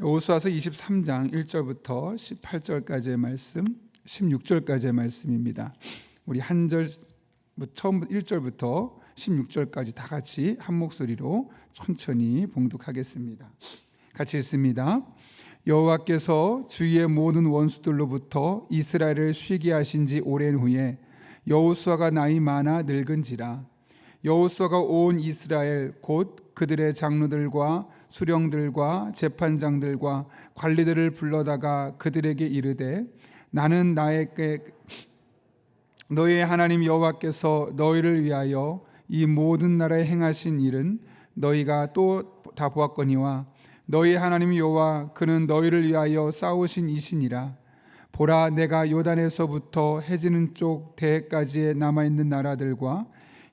여호수아서 23장 1절부터 18절까지의 말씀, 16절까지의 말씀입니다. 우리 한 절 처음 1절부터 16절까지 다 같이 한 목소리로 천천히 봉독하겠습니다. 같이 읽습니다. 여호와께서 주위의 모든 원수들로부터 이스라엘을 쉬게 하신 지 오랜 후에 여호수아가 나이 많아 늙은지라. 여호수아가 온 이스라엘 곧 그들의 장로들과 수령들과 재판장들과 관리들을 불러다가 그들에게 이르되 나는 나에게 너희의 하나님 여호와께서 너희를 위하여 이 모든 나라에 행하신 일은 너희가 또 다 보았거니와 너희 하나님 여호와 그는 너희를 위하여 싸우신 이시니라. 보라, 내가 요단에서부터 해지는 쪽 대해까지에 남아있는 나라들과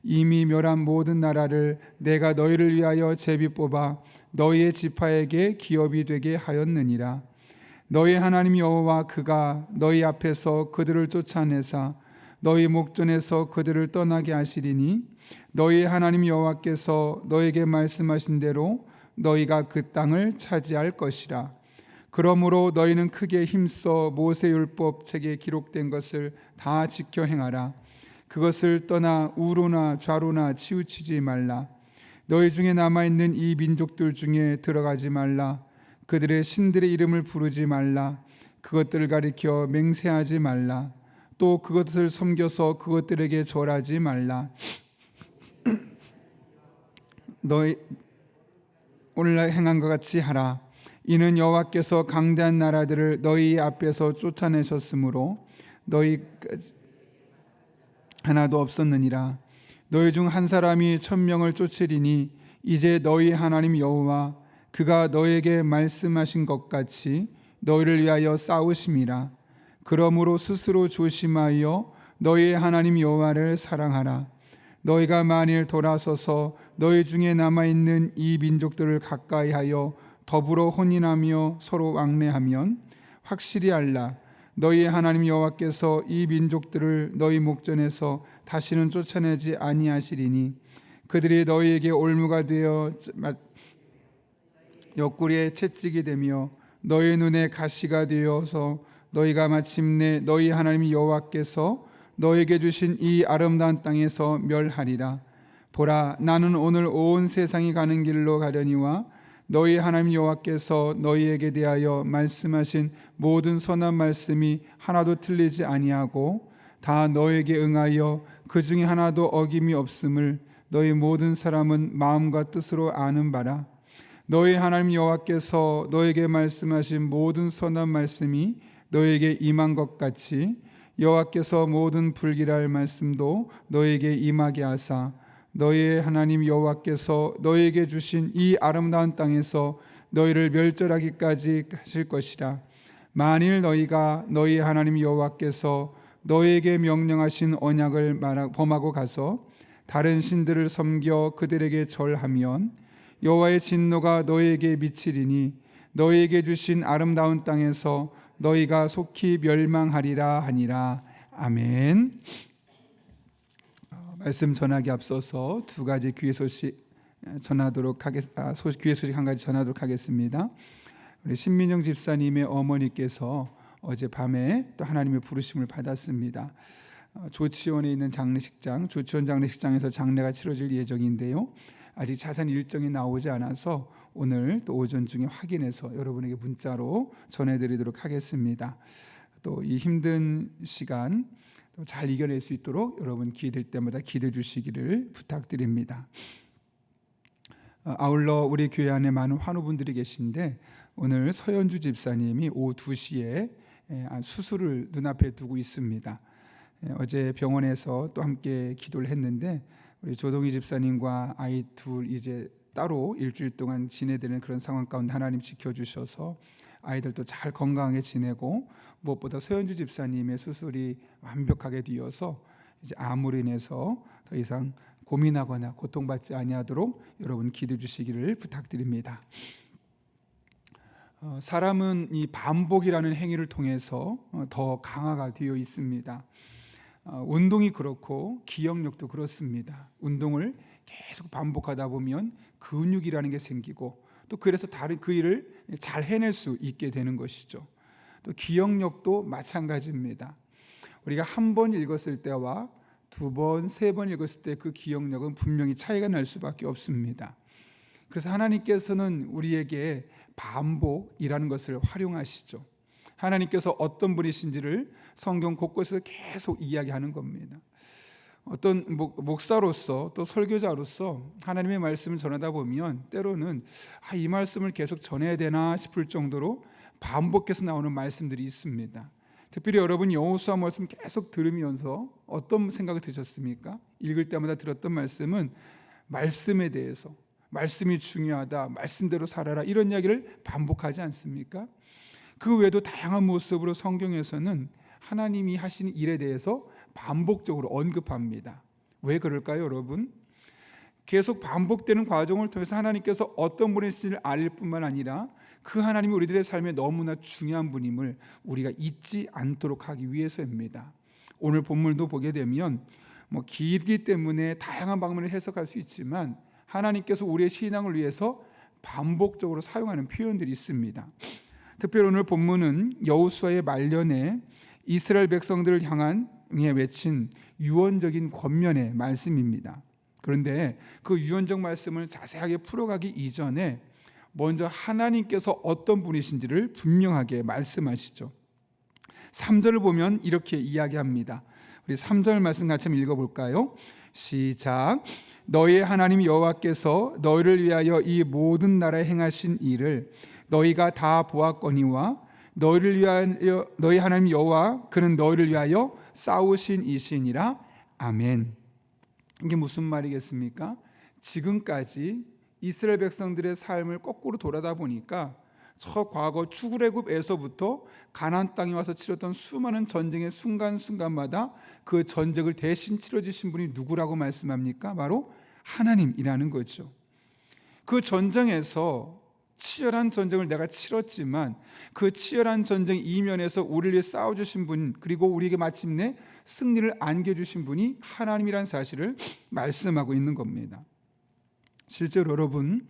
이미 멸한 모든 나라를 내가 너희를 위하여 제비 뽑아 너희의 지파에게 기업이 되게 하였느니라. 너희 하나님 여호와 그가 너희 앞에서 그들을 쫓아내사 너희 목전에서 그들을 떠나게 하시리니 너희 하나님 여호와께서 너에게 말씀하신 대로 너희가 그 땅을 차지할 것이라. 그러므로 너희는 크게 힘써 모세율법 책에 기록된 것을 다 지켜 행하라. 그것을 떠나 우로나 좌로나 치우치지 말라. 너희 중에 남아있는 이 민족들 중에 들어가지 말라. 그들의 신들의 이름을 부르지 말라. 그것들을 가리켜 맹세하지 말라. 또 그것을 섬겨서 그것들에게 절하지 말라. 너희 오늘날 행한 것 같이 하라. 이는 여호와께서 강대한 나라들을 너희 앞에서 쫓아내셨으므로 너희 하나도 없었느니라. 너희 중 한 사람이 1000명을 쫓으리니 이제 너희 하나님 여호와 그가 너에게 말씀하신 것 같이 너희를 위하여 싸우심이라. 그러므로 스스로 조심하여 너희의 하나님 여호와를 사랑하라. 너희가 만일 돌아서서 너희 중에 남아있는 이 민족들을 가까이하여 더불어 혼인하며 서로 왕래하면 확실히 알라. 너희의 하나님 여호와께서 이 민족들을 너희 목전에서 다시는 쫓아내지 아니하시리니 그들이 너희에게 올무가 되어 옆구리에 채찍이 되며 너희 눈에 가시가 되어서 너희가 마침내 너희 하나님 여호와께서 너에게 주신 이 아름다운 땅에서 멸하리라. 보라, 나는 오늘 온 세상이 가는 길로 가려니와 너희 하나님 여호와께서 너희에게 대하여 말씀하신 모든 선한 말씀이 하나도 틀리지 아니하고 다 너에게 응하여 그 중에 하나도 어김이 없음을 너희 모든 사람은 마음과 뜻으로 아는 바라. 너희 하나님 여호와께서 너에게 말씀하신 모든 선한 말씀이 너에게 임한 것 같이 여호와께서 모든 불길할 말씀도 너에게 임하게 하사 너희의 하나님 여호와께서 너희에게 주신 이 아름다운 땅에서 너희를 멸절하기까지 하실 것이라. 만일 너희가 너희 하나님 여호와께서 너희에게 명령하신 언약을 범하고 가서 다른 신들을 섬겨 그들에게 절하면 여호와의 진노가 너희에게 미치리니 너희에게 주신 아름다운 땅에서 너희가 속히 멸망하리라 하니라. 아멘. 말씀 전하기 앞서서 두 가지 귀의 소식 귀의 소식 한 가지 전하도록 하겠습니다. 우리 신민영 집사님의 어머니께서 어젯밤에 또 하나님의 부르심을 받았습니다. 조치원에 있는 장례식장, 조치원 장례식장에서 장례가 치러질 예정인데요. 아직 자세한 일정이 나오지 않아서 오늘 또 오전 중에 확인해서 여러분에게 문자로 전해드리도록 하겠습니다. 또 이 힘든 시간 잘 이겨낼 수 있도록 여러분 기도될 때마다 기도해 주시기를 부탁드립니다. 아울러 우리 교회 안에 많은 환우분들이 계신데 오늘 서현주 집사님이 오후 2시에 수술을 눈앞에 두고 있습니다. 어제 병원에서 또 함께 기도를 했는데 우리 조동희 집사님과 아이 둘 이제 따로 일주일 동안 지내되는 그런 상황 가운데 하나님 지켜주셔서 아이들도 잘 건강하게 지내고 무엇보다 서현주 집사님의 수술이 완벽하게 되어서 이제 암으로 인해서 더 이상 고민하거나 고통받지 아니하도록 여러분 기도해 주시기를 부탁드립니다. 사람은 이 반복이라는 행위를 통해서 더 강화가 되어 있습니다. 운동이 그렇고 기억력도 그렇습니다. 운동을 계속 반복하다 보면 근육이라는 게 생기고 또 그래서 다른 그 일을 잘 해낼 수 있게 되는 것이죠. 또 기억력도 마찬가지입니다. 우리가 한 번 읽었을 때와 두 번, 세 번 읽었을 때 그 기억력은 분명히 차이가 날 수밖에 없습니다. 그래서 하나님께서는 우리에게 반복이라는 것을 활용하시죠. 하나님께서 어떤 분이신지를 성경 곳곳에서 계속 이야기하는 겁니다. 어떤 목사로서 또 설교자로서 하나님의 말씀을 전하다 보면 때로는 이 말씀을 계속 전해야 되나 싶을 정도로 반복해서 나오는 말씀들이 있습니다. 특별히 여러분 여호수아 말씀 계속 들으면서 어떤 생각이 드셨습니까? 읽을 때마다 들었던 말씀은 말씀에 대해서, 말씀이 중요하다, 말씀대로 살아라, 이런 이야기를 반복하지 않습니까? 그 외에도 다양한 모습으로 성경에서는 하나님이 하시는 일에 대해서 반복적으로 언급합니다. 왜 그럴까요, 여러분? 계속 반복되는 과정을 통해서 하나님께서 어떤 분이신지를 알 뿐만 아니라 그 하나님이 우리들의 삶에 너무나 중요한 분임을 우리가 잊지 않도록 하기 위해서입니다. 오늘 본문도 보게 되면 길기 때문에 다양한 방면을 해석할 수 있지만 하나님께서 우리의 신앙을 위해서 반복적으로 사용하는 표현들이 있습니다. 특별히 오늘 본문은 여호수아의 말년에 이스라엘 백성들을 향한 외친 유언적인 권면의 말씀입니다. 그런데 그 유언적 말씀을 자세하게 풀어가기 이전에 먼저 하나님께서 어떤 분이신지를 분명하게 말씀하시죠. 3절을 보면 이렇게 이야기합니다. 우리 3절 말씀 같이 한번 읽어볼까요? 시작. 너희의 하나님 여호와께서 너희를 위하여 이 모든 나라에 행하신 일을 너희가 다 보았거니와 너희를 위하여 너희 하나님 여호와 그는 너희를 위하여 싸우신 이시니라. 아멘. 이게 무슨 말이겠습니까? 지금까지 이스라엘 백성들의 삶을 거꾸로 돌아다 보니까 저 과거 출애굽에서부터 가나안 땅에 와서 치렀던 수많은 전쟁의 순간순간마다 그 전쟁을 대신 치러주신 분이 누구라고 말씀합니까? 바로 하나님이라는 거죠. 그 전쟁에서 치열한 전쟁을 내가 치렀지만 그 치열한 전쟁 이면에서 우리를 위해 싸워주신 분, 그리고 우리에게 마침내 승리를 안겨주신 분이 하나님이라는 사실을 말씀하고 있는 겁니다. 실제로 여러분,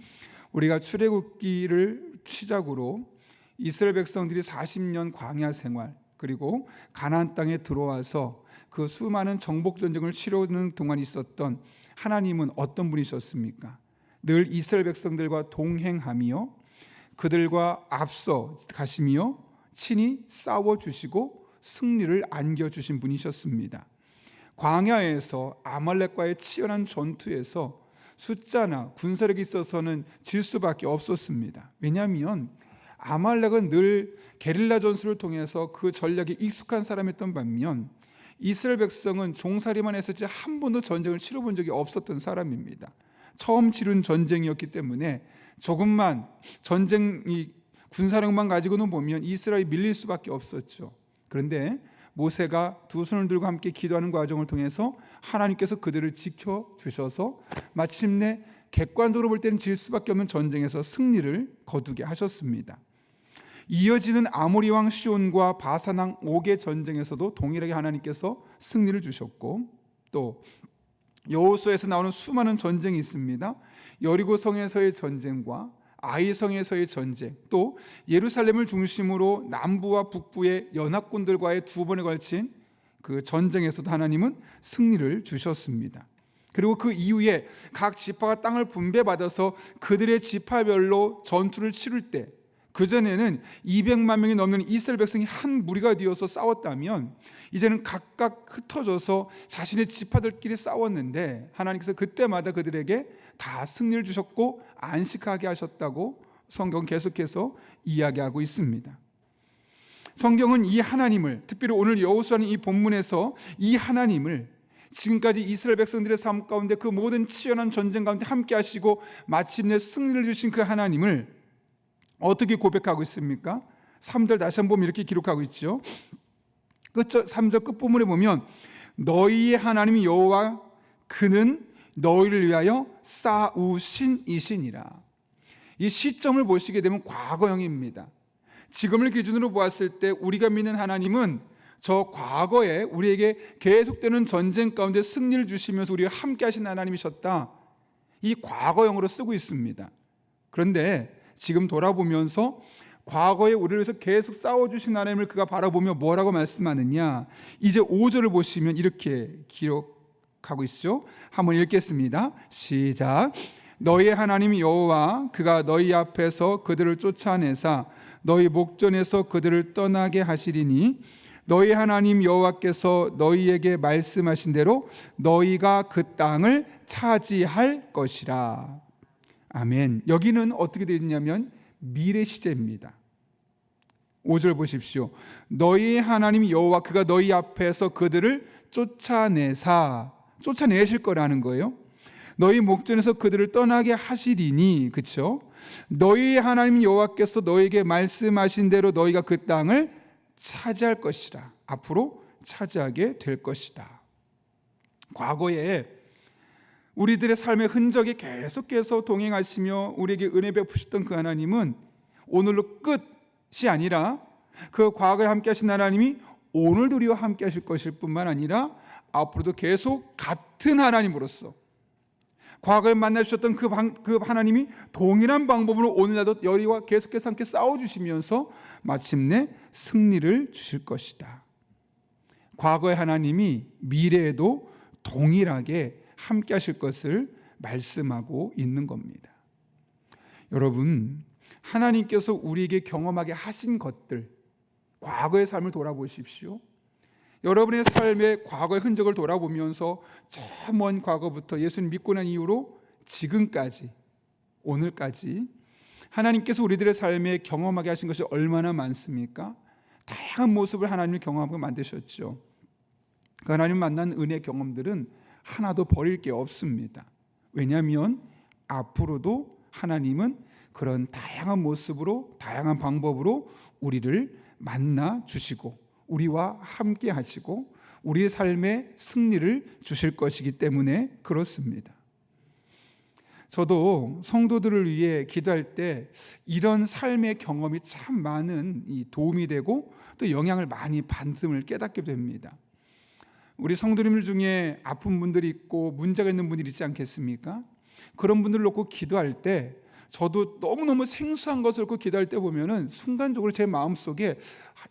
우리가 출애굽기를 시작으로 이스라엘 백성들이 40년 광야 생활, 그리고 가나안 땅에 들어와서 그 수많은 정복 전쟁을 치르는 동안 있었던 하나님은 어떤 분이셨습니까? 늘 이스라엘 백성들과 동행하며 그들과 앞서 가시며 친히 싸워주시고 승리를 안겨주신 분이셨습니다. 광야에서 아말렉과의 치열한 전투에서 숫자나 군사력이 있어서는 질 수밖에 없었습니다. 왜냐하면 아말렉은 늘 게릴라 전술을 통해서 그 전략에 익숙한 사람이었던 반면 이스라엘 백성은 종살이만 했었지 한 번도 전쟁을 치러본 적이 없었던 사람입니다. 처음 치른 전쟁이었기 때문에 조금만 전쟁이 군사력만 가지고는 보면 이스라엘이 밀릴 수밖에 없었죠. 그런데 모세가 두 손을 들고 함께 기도하는 과정을 통해서 하나님께서 그들을 지켜주셔서 마침내 객관적으로 볼 때는 질 수밖에 없는 전쟁에서 승리를 거두게 하셨습니다. 이어지는 아모리 왕 시온과 바산 왕 옥의 전쟁에서도 동일하게 하나님께서 승리를 주셨고, 또 여호수아에서 나오는 수많은 전쟁이 있습니다. 여리고 성에서의 전쟁과 아이 성에서의 전쟁, 또 예루살렘을 중심으로 남부와 북부의 연합군들과의 두 번에 걸친 그 전쟁에서도 하나님은 승리를 주셨습니다. 그리고 그 이후에 각 지파가 땅을 분배받아서 그들의 지파별로 전투를 치를 때, 그전에는 200만 명이 넘는 이스라엘 백성이 한 무리가 되어서 싸웠다면 이제는 각각 흩어져서 자신의 지파들끼리 싸웠는데 하나님께서 그때마다 그들에게 다 승리를 주셨고 안식하게 하셨다고 성경 계속해서 이야기하고 있습니다. 성경은 이 하나님을, 특별히 오늘 여호수아는 이 본문에서 이 하나님을 지금까지 이스라엘 백성들의 삶 가운데 그 모든 치열한 전쟁 가운데 함께 하시고 마침내 승리를 주신 그 하나님을 어떻게 고백하고 있습니까? 3절 다시 한번 보면 이렇게 기록하고 있죠. 3절 끝부분에 보면 너희의 하나님 여호와 그는 너희를 위하여 싸우신 이시니라. 이 시점을 보시게 되면 과거형입니다. 지금을 기준으로 보았을 때 우리가 믿는 하나님은 저 과거에 우리에게 계속되는 전쟁 가운데 승리를 주시면서 우리와 함께 하신 하나님이셨다. 이 과거형으로 쓰고 있습니다. 그런데 지금 돌아보면서 과거에 우리를 위해서 계속 싸워주신 하나님을 그가 바라보며 뭐라고 말씀하느냐. 이제 5절을 보시면 이렇게 기록하고 있죠. 한번 읽겠습니다. 시작. 너희 하나님 여호와 그가 너희 앞에서 그들을 쫓아내사 너희 목전에서 그들을 떠나게 하시리니 너희 하나님 여호와께서 너희에게 말씀하신 대로 너희가 그 땅을 차지할 것이라. 아멘. 여기는 어떻게 되어 있냐면 미래 시제입니다. 5절 보십시오. 너희 하나님 여호와 그가 너희 앞에서 그들을 쫓아내실 거라는 거예요. 너희 목전에서 그들을 떠나게 하시리니, 그렇죠? 너희 하나님 여호와께서 너희에게 말씀하신 대로 너희가 그 땅을 차지할 것이라. 앞으로 차지하게 될 것이다. 과거에 우리들의 삶의 흔적이 계속해서 동행하시며 우리에게 은혜 베푸셨던 그 하나님은 오늘로 끝이 아니라 그 과거에 함께 하신 하나님이 오늘도 우리와 함께 하실 것일 뿐만 아니라 앞으로도 계속 같은 하나님으로서 과거에 만나주셨던 그 하나님이 동일한 방법으로 오늘날도 여리와 계속해서 함께 싸워주시면서 마침내 승리를 주실 것이다. 과거의 하나님이 미래에도 동일하게 함께 하실 것을 말씀하고 있는 겁니다. 여러분, 하나님께서 우리에게 경험하게 하신 것들, 과거의 삶을 돌아보십시오. 여러분의 삶의 과거의 흔적을 돌아보면서 저 먼 과거부터 예수님 믿고 난 이후로 지금까지, 오늘까지 하나님께서 우리들의 삶에 경험하게 하신 것이 얼마나 많습니까? 다양한 모습을 하나님이 경험하게 만드셨죠. 그 하나님 만난 은혜 경험들은 하나도 버릴 게 없습니다. 왜냐하면 앞으로도 하나님은 그런 다양한 모습으로, 다양한 방법으로 우리를 만나 주시고 우리와 함께 하시고 우리의 삶에 승리를 주실 것이기 때문에 그렇습니다. 저도 성도들을 위해 기도할 때 이런 삶의 경험이 참 많은 도움이 되고 또 영향을 많이 받음을 깨닫게 됩니다. 우리 성도님들 중에 아픈 분들이 있고 문제가 있는 분들이 있지 않겠습니까? 그런 분들을 놓고 기도할 때 저도 너무너무 생소한 것을 놓고 기도할 때 보면은 순간적으로 제 마음속에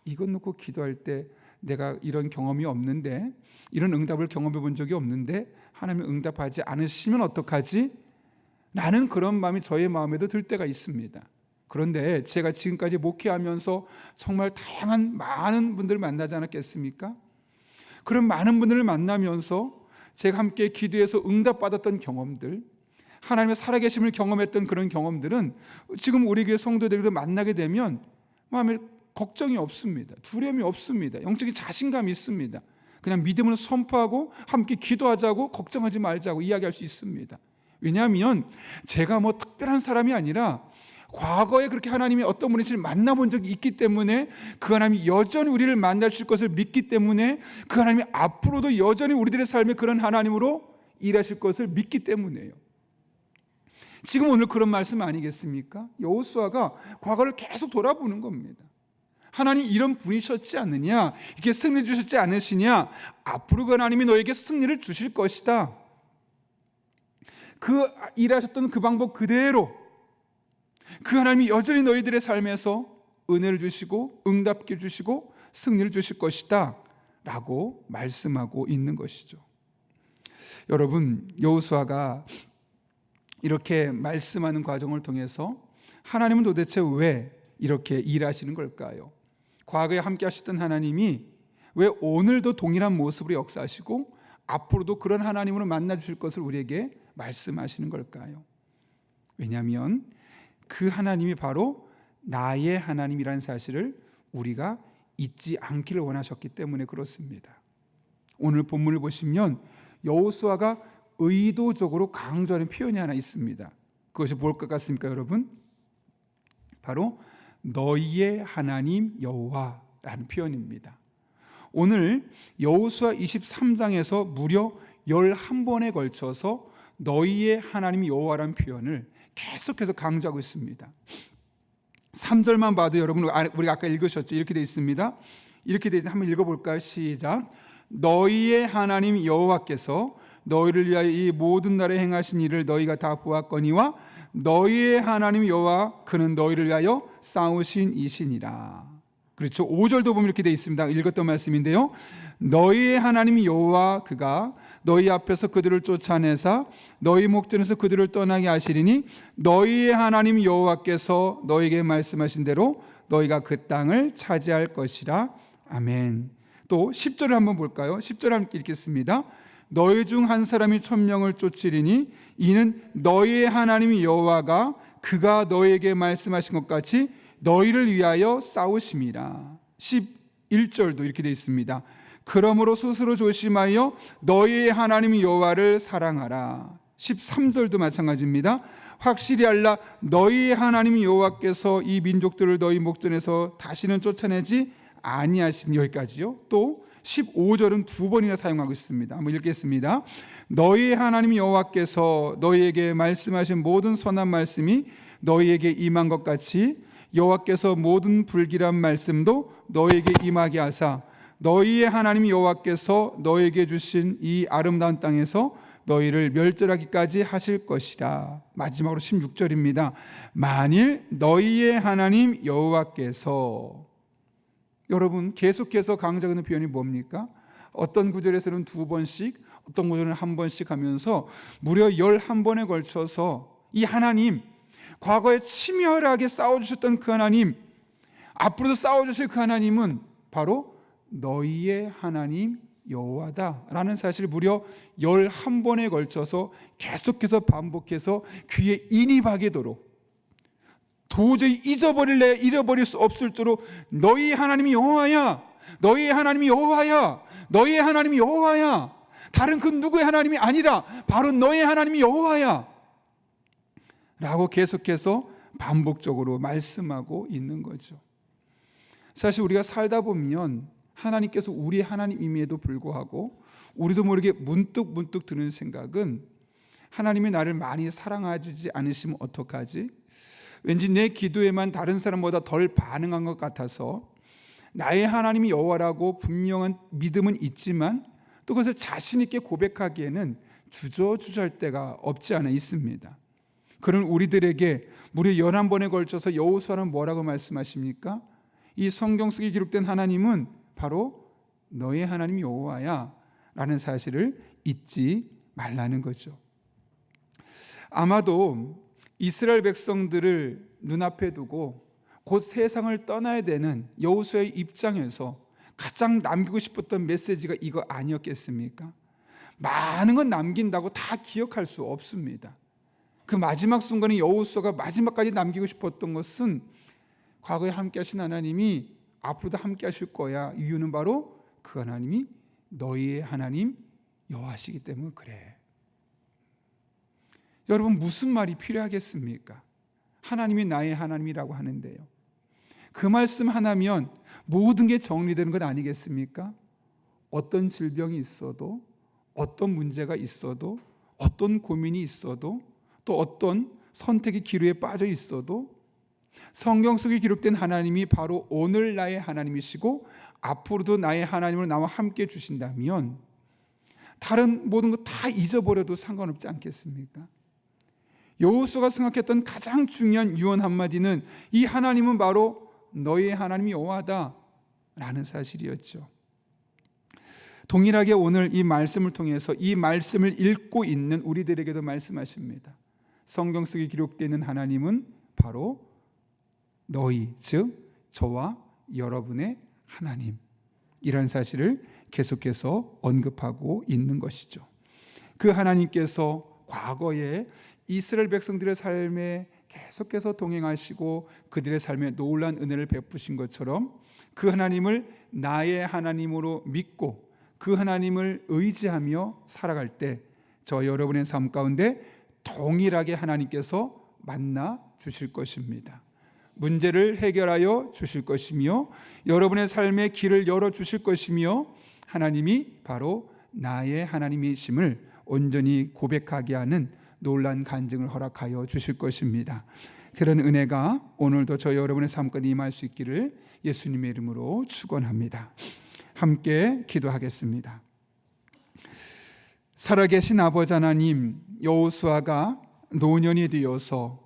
이것 놓고 기도할 때 내가 이런 경험이 없는데, 이런 응답을 경험해 본 적이 없는데 하나님이 응답하지 않으시면 어떡하지? 라는 그런 마음이 저의 마음에도 들 때가 있습니다. 그런데 제가 지금까지 목회하면서 정말 다양한 많은 분들을 만나지 않았겠습니까? 그런 많은 분들을 만나면서 제가 함께 기도해서 응답받았던 경험들, 하나님의 살아계심을 경험했던 그런 경험들은 지금 우리 교회 성도들도 만나게 되면 마음에 걱정이 없습니다. 두려움이 없습니다. 영적인 자신감이 있습니다. 그냥 믿음을 선포하고 함께 기도하자고, 걱정하지 말자고 이야기할 수 있습니다. 왜냐하면 제가 뭐 특별한 사람이 아니라 과거에 그렇게 하나님이 어떤 분이신지 만나본 적이 있기 때문에 그 하나님이 여전히 우리를 만나실 것을 믿기 때문에 그 하나님이 앞으로도 여전히 우리들의 삶에 그런 하나님으로 일하실 것을 믿기 때문에요. 지금 오늘 그런 말씀 아니겠습니까? 여호수아가 과거를 계속 돌아보는 겁니다. 하나님 이런 분이셨지 않느냐? 이렇게 승리 주셨지 않으시냐? 앞으로 그 하나님이 너에게 승리를 주실 것이다. 그 일하셨던 그 방법 그대로 그 하나님이 여전히 너희들의 삶에서 은혜를 주시고 응답게 주시고 승리를 주실 것이다 라고 말씀하고 있는 것이죠. 여러분, 여호수아가 이렇게 말씀하는 과정을 통해서 하나님은 도대체 왜 이렇게 일하시는 걸까요? 과거에 함께 하셨던 하나님이 왜 오늘도 동일한 모습으로 역사하시고 앞으로도 그런 하나님으로 만나 주실 것을 우리에게 말씀하시는 걸까요? 왜냐하면 그 하나님이 바로 나의 하나님이라는 사실을 우리가 잊지 않기를 원하셨기 때문에 그렇습니다. 오늘 본문을 보시면 여호수아가 의도적으로 강조하는 표현이 하나 있습니다. 그것이 뭘 것 같습니까, 여러분? 바로 너희의 하나님 여호와라는 표현입니다. 오늘 여호수아 23장에서 무려 11번에 걸쳐서 너희의 하나님 여호와라는 표현을 계속해서 강조하고 있습니다. 3절만 봐도 여러분 우리가 아까 읽으셨죠? 이렇게 되어 있습니다. 이렇게 되어 있는데 한번 읽어볼까요? 시작. 너희의 하나님 여호와께서 너희를 위하여 이 모든 날에 행하신 일을 너희가 다 보았거니와 너희의 하나님 여호와 그는 너희를 위하여 싸우신 이시니라. 그렇죠. 5절도 보면 이렇게 되어 있습니다. 읽었던 말씀인데요. 너희의 하나님 여호와 그가 너희 앞에서 그들을 쫓아내사 너희 목전에서 그들을 떠나게 하시리니 너희의 하나님 여호와께서 너희에게 말씀하신 대로 너희가 그 땅을 차지할 것이라. 아멘. 또 10절을 한번 볼까요? 10절 함께 읽겠습니다. 너희 중 한 사람이 1000명을 쫓으리니 이는 너희의 하나님 여호와가 그가 너희에게 말씀하신 것 같이 너희를 위하여 싸우심이라. 11절도 이렇게 되어 있습니다. 그러므로 스스로 조심하여 너희의 하나님 여호와를 사랑하라. 13절도 마찬가지입니다. 확실히 알라 너희의 하나님 여호와께서 이 민족들을 너희 목전에서 다시는 쫓아내지 아니하시니. 여기까지요. 또 15절은 두 번이나 사용하고 있습니다. 한번 읽겠습니다. 너희의 하나님 여호와께서 너희에게 말씀하신 모든 선한 말씀이 너희에게 임한 것 같이 여호와께서 모든 불길한 말씀도 너희에게 임하게 하사 너희의 하나님 여호와께서 너희에게 주신 이 아름다운 땅에서 너희를 멸절하기까지 하실 것이라. 마지막으로 16절입니다. 만일 너희의 하나님 여호와께서, 여러분 계속해서 강조하는 표현이 뭡니까? 어떤 구절에서는 2번씩, 어떤 구절은 1번씩 하면서 무려 11번에 걸쳐서 이 하나님, 과거에 치밀하게 싸워주셨던 그 하나님, 앞으로도 싸워주실 그 하나님은 바로 너희의 하나님 여호와다라는 사실을 무려 11번에 걸쳐서 계속해서 반복해서 귀에 인이 박이도록, 도저히 잃어버릴 수 없을 정도로 너희 하나님이 여호와야, 너희의 하나님이 여호와야, 너희의 하나님이 여호와야, 다른 그 누구의 하나님이 아니라 바로 너희의 하나님이 여호와야 라고 계속해서 반복적으로 말씀하고 있는 거죠. 사실 우리가 살다 보면 하나님께서 우리의 하나님임에도 불구하고 우리도 모르게 문득 드는 생각은 하나님이 나를 많이 사랑해주지 않으시면 어떡하지? 왠지 내 기도에만 다른 사람보다 덜 반응한 것 같아서 나의 하나님이 여호와라고 분명한 믿음은 있지만 또 그것을 자신 있게 고백하기에는 주저할 때가 없지 않아 있습니다. 그런 우리들에게 무려 11번에 걸쳐서 여호수아는 뭐라고 말씀하십니까? 이 성경 속에 기록된 하나님은 바로 너의 하나님 여호와야 라는 사실을 잊지 말라는 거죠. 아마도 이스라엘 백성들을 눈앞에 두고 곧 세상을 떠나야 되는 여호수아의 입장에서 가장 남기고 싶었던 메시지가 이거 아니었겠습니까? 많은 건 남긴다고 다 기억할 수 없습니다. 그 마지막 순간에 여호수아가 마지막까지 남기고 싶었던 것은 과거에 함께 하신 하나님이 앞으로도 함께 하실 거야. 이유는 바로 그 하나님이 너희의 하나님 여호와시기 때문에 그래. 여러분 무슨 말이 필요하겠습니까? 하나님이 나의 하나님이라고 하는데요. 그 말씀 하나면 모든 게 정리되는 것 아니겠습니까? 어떤 질병이 있어도, 어떤 문제가 있어도, 어떤 고민이 있어도, 또 어떤 선택의 기로에 빠져 있어도 성경 속에 기록된 하나님이 바로 오늘 나의 하나님이시고 앞으로도 나의 하나님으로 나와 함께 주신다면 다른 모든 것 다 잊어버려도 상관없지 않겠습니까? 여호수아가 생각했던 가장 중요한 유언 한마디는 이 하나님은 바로 너희의 하나님이 여호와다 라는 사실이었죠. 동일하게 오늘 이 말씀을 통해서 이 말씀을 읽고 있는 우리들에게도 말씀하십니다. 성경 속에 기록되어 있는 하나님은 바로 너희, 즉 저와 여러분의 하나님이라는 사실을 계속해서 언급하고 있는 것이죠. 그 하나님께서 과거에 이스라엘 백성들의 삶에 계속해서 동행하시고 그들의 삶에 놀라운 은혜를 베푸신 것처럼 그 하나님을 나의 하나님으로 믿고 그 하나님을 의지하며 살아갈 때 저 여러분의 삶 가운데 동일하게 하나님께서 만나 주실 것입니다. 문제를 해결하여 주실 것이며 여러분의 삶의 길을 열어 주실 것이며 하나님이 바로 나의 하나님이심을 온전히 고백하게 하는 놀란 간증을 허락하여 주실 것입니다. 그런 은혜가 오늘도 저 여러분의 삶 가운데 임할 수 있기를 예수님의 이름으로 축원합니다. 함께 기도하겠습니다. 살아계신 아버지 하나님, 여호수아가 노년이 되어서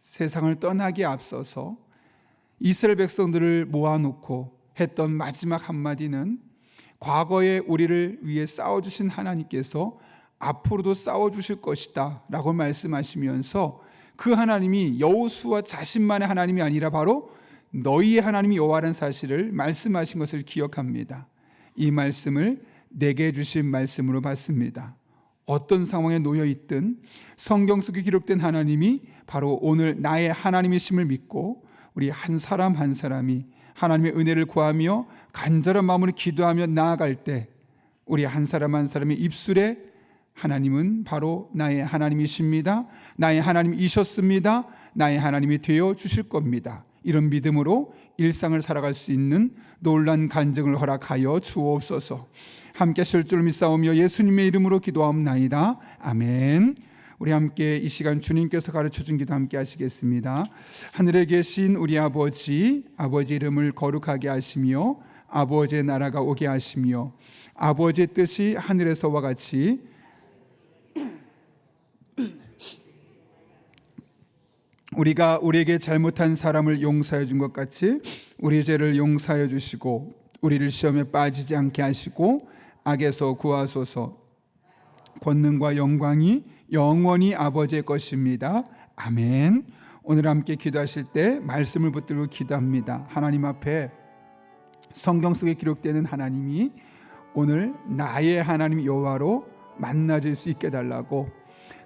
세상을 떠나기에 앞서서 이스라엘 백성들을 모아놓고 했던 마지막 한마디는 과거에 우리를 위해 싸워주신 하나님께서 앞으로도 싸워주실 것이다 라고 말씀하시면서 그 하나님이 여호수아 자신만의 하나님이 아니라 바로 너희의 하나님이 여호와라는 사실을 말씀하신 것을 기억합니다. 이 말씀을 내게 주신 말씀으로 받습니다. 어떤 상황에 놓여 있든 성경 속에 기록된 하나님이 바로 오늘 나의 하나님이심을 믿고 우리 한 사람 한 사람이 하나님의 은혜를 구하며 간절한 마음으로 기도하며 나아갈 때 우리 한 사람 한 사람의 입술에 하나님은 바로 나의 하나님이십니다. 나의 하나님이셨습니다. 나의 하나님이 되어 주실 겁니다. 이런 믿음으로 일상을 살아갈 수 있는 놀라운 간증을 허락하여 주옵소서. 함께 하실 줄 믿사오며 예수님의 이름으로 기도하옵나이다. 아멘. 우리 함께 이 시간 주님께서 가르쳐준 기도 함께 하시겠습니다. 하늘에 계신 우리 아버지, 아버지 이름을 거룩하게 하시며 아버지의 나라가 오게 하시며 아버지의 뜻이 하늘에서와 같이 우리가 우리에게 잘못한 사람을 용서해 준 것 같이 우리 죄를 용서해 주시고 우리를 시험에 빠지지 않게 하시고 악에서 구하소서. 권능과 영광이 영원히 아버지의 것입니다. 아멘. 오늘 함께 기도하실 때 말씀을 붙들고 기도합니다. 하나님 앞에 성경 속에 기록되는 하나님이 오늘 나의 하나님 여호와로 만나질 수 있게 달라고,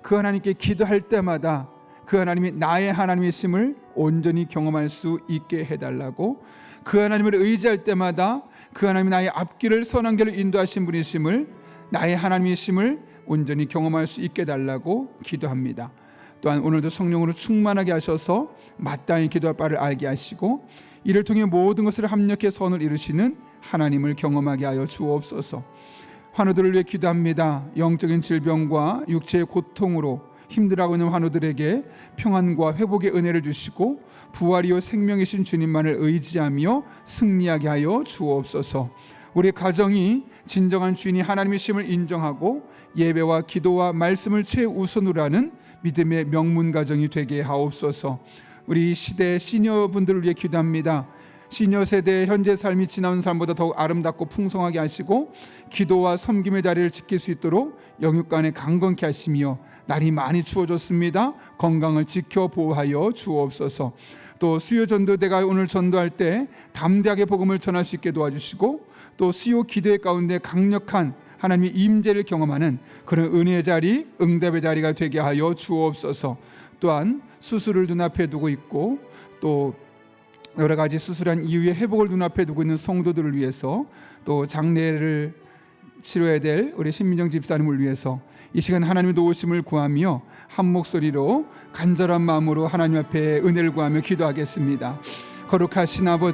그 하나님께 기도할 때마다 그 하나님이 나의 하나님이심을 온전히 경험할 수 있게 해달라고, 그 하나님을 의지할 때마다 그 하나님이 나의 앞길을 선한 길로 인도하신 분이심을, 나의 하나님이심을 온전히 경험할 수 있게 달라고 기도합니다. 또한 오늘도 성령으로 충만하게 하셔서 마땅히 기도할 바를 알게 하시고 이를 통해 모든 것을 합력해 선을 이루시는 하나님을 경험하게 하여 주옵소서. 환우들을 위해 기도합니다. 영적인 질병과 육체의 고통으로 힘들어하고 있는 환우들에게 평안과 회복의 은혜를 주시고 부활이요 생명이신 주님만을 의지하며 승리하게 하여 주옵소서. 우리 가정이 진정한 주인이 하나님이심을 인정하고 예배와 기도와 말씀을 최우선으로 하는 믿음의 명문 가정이 되게 하옵소서. 우리 시대 시니어분들을 위해 기도합니다. 시니어 세대의 현재 삶이 지나온 삶보다 더욱 아름답고 풍성하게 하시고 기도와 섬김의 자리를 지킬 수 있도록 영육간에 강건케 하시며, 날이 많이 추워졌습니다. 건강을 지켜 보호하여 주옵소서. 또 수요 전도대가 오늘 전도할 때 담대하게 복음을 전할 수 있게 도와주시고 또 수요 기도회 가운데 강력한 하나님의 임재를 경험하는 그런 은혜의 자리, 응답의 자리가 되게 하여 주옵소서. 또한 수술을 눈앞에 두고 있고 또 여러 가지 수술한 이후에 회복을 눈앞에 두고 있는 성도들을 위해서, 또 장례를 치러야 될 우리 신민정 집사님을 위해서 이 시간 하나님의 도우심을 구하며 한 목소리로 간절한 마음으로 하나님 앞에 은혜를 구하며 기도하겠습니다. 거룩하신 아버지,